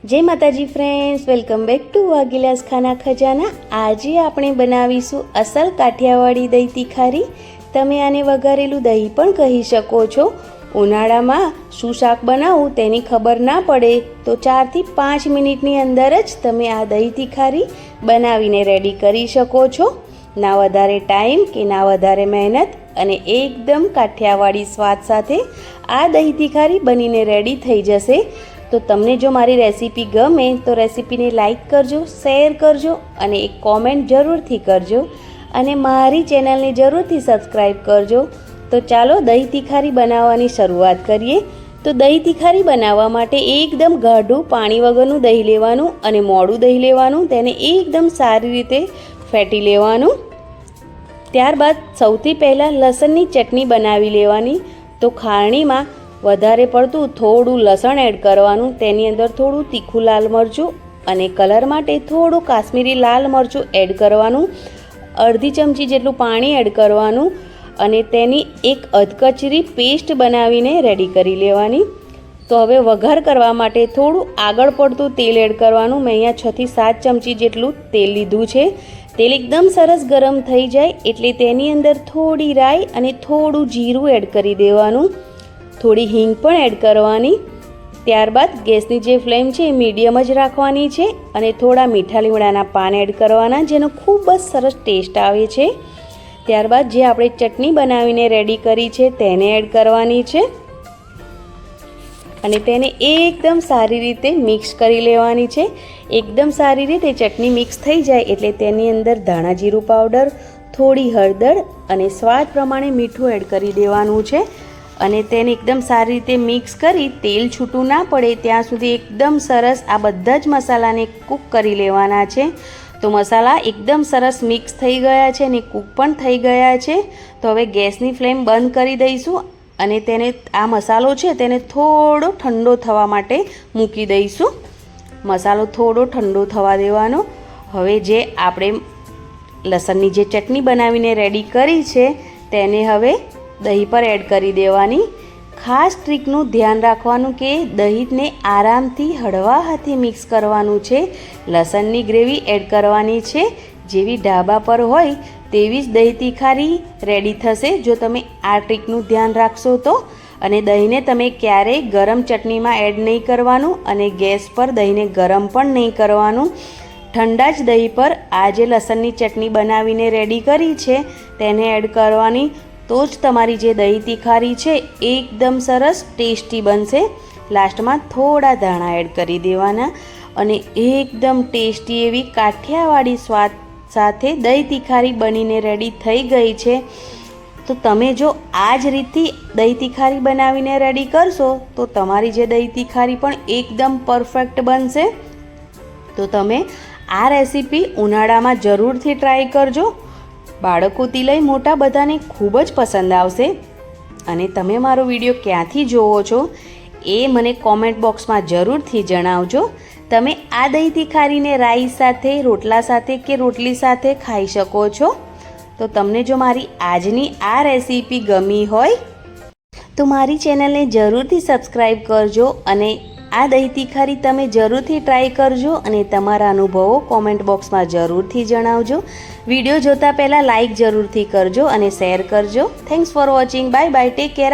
जय माताजी friends, welcome back to वागीलास खाना खजाना। आज આપણે બનાવીશું અસલ કાઠિયાવાડી દહીં તીખારી। તમે આને વઘારેલું દહીં પણ કહી શકો છો। ઉનાળામાં શું શાક બનાવવું તેની ખબર ના પડે તો 4 થી 5 મિનિટની અંદર જ તમે આ દહીં તીખારી બનાવીને રેડી કરી શકો છો। ના વધારે ટાઈમ કે ના વધારે મહેનત અને એકદમ કાઠિયાવાડી સ્વાદ સાથે આ દહીં તીખારી બનીને રેડી થઈ જશે। तो तमने जो मारी रेसिपी गमे तो रेसिपी ने लाइक करजो, शेर करजो और एक कॉमेंट जरूर थी करजो और मारी चेनल ने जरूर थी सब्सक्राइब करजो। तो चलो दही तीखारी बनावानी शुरुआत करिए। तो दही तीखारी बनावा माटे एकदम गाढ़ू पाणी वगरनु दही लेवानुं अने मोडुं दही लेवानुं, तेने एकदम सारी रीते फेटी लेवानुं। त्यारबाद सौथी पहला लसणनी चटनी बनावी लेवानी। तो खारणी में વધારે પડતું થોડું લસણ એડ કરવાનું, તેની અંદર થોડું તીખું લાલ મરચું અને કલર માટે થોડું કાશ્મીરી લાલ મરચું એડ કરવાનું, અડધી ચમચી જેટલું પાણી એડ કરવાનું અને તેની એક અધકચરી પેસ્ટ બનાવીને રેડી કરી લેવાની। તો હવે વઘાર કરવા માટે થોડું આગળ પડતું તેલ એડ કરવાનું। મેં અહીંયા 6 થી 7 ચમચી જેટલું તેલ લીધું છે। તેલ એકદમ સરસ ગરમ થઈ જાય એટલે તેની અંદર થોડી રાઈ અને થોડું જીરું એડ કરી દેવાનું, थोड़ी हींग पण एड करवानी। त्यारबाद गैसनी जे फ्लेम छे मीडियम ज राखवानी छे अने थोड़ा मीठा लीमड़ाना पान एड करवाना, जेनो खूब ज सरस टेस्ट आवे छे। त्यारबाद जे आपणे चटनी बनावीने रेडी करी छे तेने एड करवानी छे अने तेने एकदम सारी रीते मिक्स करी लेवानी छे। एकदम सारी रीते चटनी मिक्स थई जाय एटले तेनी अंदर धाणा जीरुं पाउडर, थोड़ी हळदर अने स्वाद प्रमाणे मीठुं एड करी देवानुं छे અને તેને એકદમ સારી રીતે મિક્સ કરી તેલ છૂટું ના પડે ત્યાં સુધી એકદમ સરસ આ બધા જ મસાલાને કૂક કરી લેવાના છે। તો મસાલા એકદમ સરસ મિક્સ થઈ ગયા છે અને કૂક પણ થઈ ગયા છે। તો હવે ગેસની ફ્લેમ બંધ કરી દઈશું અને તેને આ મસાલો છે તેને થોડો ઠંડો થવા માટે મૂકી દઈશું। મસાલો થોડો ઠંડો થવા દેવાનો। હવે જે આપણે લસણની જે ચટણી બનાવીને રેડી કરી છે તેને હવે दही पर एड करी देवानी। खास ट्रीकनु ध्यान राखवानुं के दही ने आरामथी हळवा हाथे मिक्स करवानुं छे। लसणनी ग्रेवी एड करवानी छे। जेवी ढाबा पर होय तेवी ज दही तीखारी रेडी थशे जो तमे आ ट्रीकनु ध्यान राखशो तो। अने दहीने तमे क्यारेय गरम चटनीमां एड नहीं करवानुं अने गैस पर दहीने गरम पण नहीं करवानुं। ठंडा ज दही पर आ जे लसणनी चटनी बनावीने रेडी करी छे तेने एड करवानी। तो ज तमारी जे दही तीखारी छे एकदम सरस टेस्टी बनशे। लास्ट में थोड़ा धाणा एड करी देवाना अने एकदम टेस्टी एवी काठियावाड़ी स्वाद साथे दही तीखारी बनीने रेडी थई गई छे। तो तमे जो आज रीतथी दही तीखारी बनावीने रेडी करशो तो तमारी जे दही तीखारी पण एकदम परफेक्ट बनशे। तो तमे आ रेसिपी उनाळामां जरूरथी ट्राय करजो। बाळकोथी लई मोटा बधाने खूब ज पसंद आवशे। अने तमे मारो विडियो क्यांथी जोवो छो ए मने कॉमेंट बॉक्स में जरूरथी जणावजो। तमे आ दही तीखारीने राईस साथे, रोटला साथे के रोटली साथे खाई शको छो। तो तमने जो मारी आजनी आ रेसिपी गमी होय तो मारी चेनल ने जरूरथी सब्सक्राइब करजो अने आ दही तीखारी तमे जरूरथी ट्राय करजो अने तमारा अनुभवो कॉमेंट बॉक्स में जरूरथी जणावजो। वीडियो जोता पहला लाइक जरूरथी करजो अने शेर करजो। Thanks for watching. Bye bye, take care.